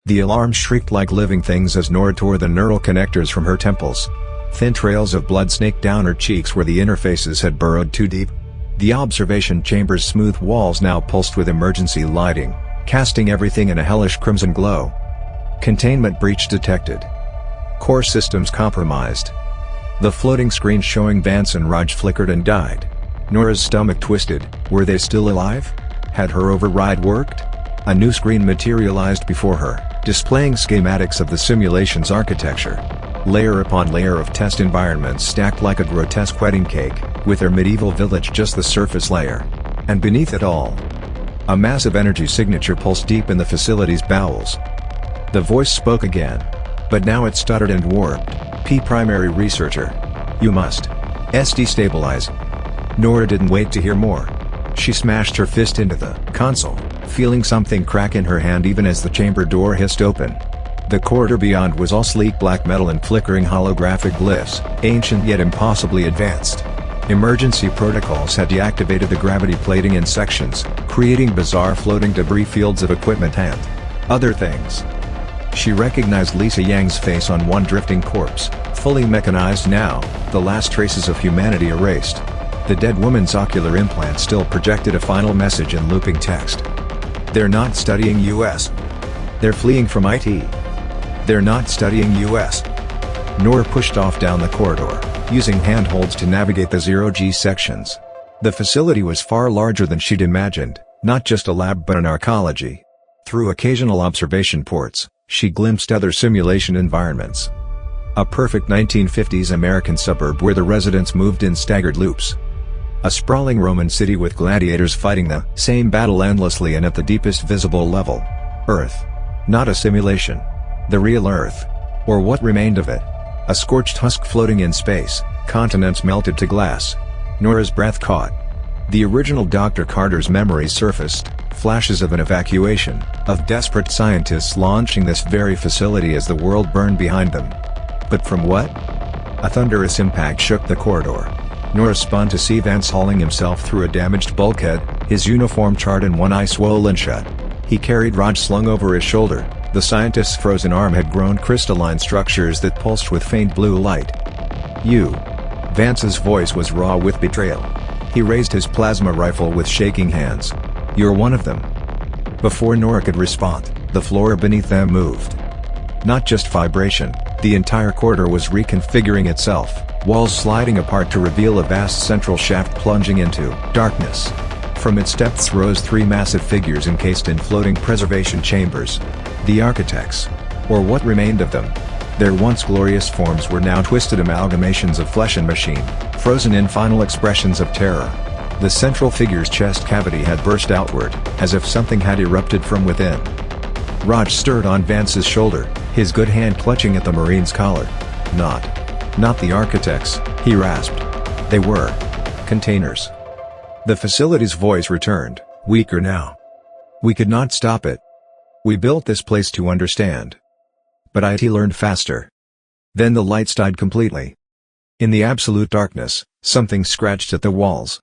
The alarm shrieked like living things as Nora tore the neural connectors from her temples. Thin trails of blood snaked down her cheeks where the interfaces had burrowed too deep. The observation chamber's smooth walls now pulsed with emergency lighting, casting everything in a hellish crimson glow. Containment breach detected. Core systems compromised. The floating screen showing Vance and Raj flickered and died. Nora's stomach twisted. Were they still alive? Had her override worked? A new screen materialized before her, displaying schematics of the simulation's architecture. Layer upon layer of test environments stacked like a grotesque wedding cake, with their medieval village just the surface layer. And beneath it all, a massive energy signature pulsed deep in the facility's bowels. The voice spoke again. But now it stuttered and warped. Primary researcher. You must destabilize. Nora didn't wait to hear more. She smashed her fist into the console, feeling something crack in her hand even as the chamber door hissed open. The corridor beyond was all sleek black metal and flickering holographic glyphs, ancient yet impossibly advanced. Emergency protocols had deactivated the gravity plating in sections, creating bizarre floating debris fields of equipment and other things. She recognized Lisa Yang's face on one drifting corpse, fully mechanized now, the last traces of humanity erased. The dead woman's ocular implant still projected a final message in looping text. They're not studying US. They're fleeing from IT. They're not studying US. Nora pushed off down the corridor, using handholds to navigate the zero-G sections. The facility was far larger than she'd imagined, not just a lab but an arcology. Through occasional observation ports, she glimpsed other simulation environments. A perfect 1950s American suburb where the residents moved in staggered loops. A sprawling Roman city with gladiators fighting the same battle endlessly and at the deepest visible level. Earth. Not a simulation. The real Earth. Or what remained of it. A scorched husk floating in space, continents melted to glass. Nora's breath caught. The original Dr. Carter's memories surfaced, flashes of an evacuation, of desperate scientists launching this very facility as the world burned behind them. But from what? A thunderous impact shook the corridor. Nora spun to see Vance hauling himself through a damaged bulkhead, his uniform charred and one eye swollen shut. He carried Raj slung over his shoulder. The scientist's frozen arm had grown crystalline structures that pulsed with faint blue light. You. Vance's voice was raw with betrayal. He raised his plasma rifle with shaking hands. You're one of them. Before Nora could respond, the floor beneath them moved. Not just vibration, the entire corridor was reconfiguring itself, walls sliding apart to reveal a vast central shaft plunging into darkness. From its depths rose three massive figures encased in floating preservation chambers. The architects. Or what remained of them. Their once glorious forms were now twisted amalgamations of flesh and machine, frozen in final expressions of terror. The central figure's chest cavity had burst outward, as if something had erupted from within. Raj stirred on Vance's shoulder, his good hand clutching at the Marine's collar. Not the architects, he rasped. They were containers. The facility's voice returned, weaker now. We could not stop it. We built this place to understand. But IT learned faster. Then the lights died completely. In the absolute darkness, something scratched at the walls.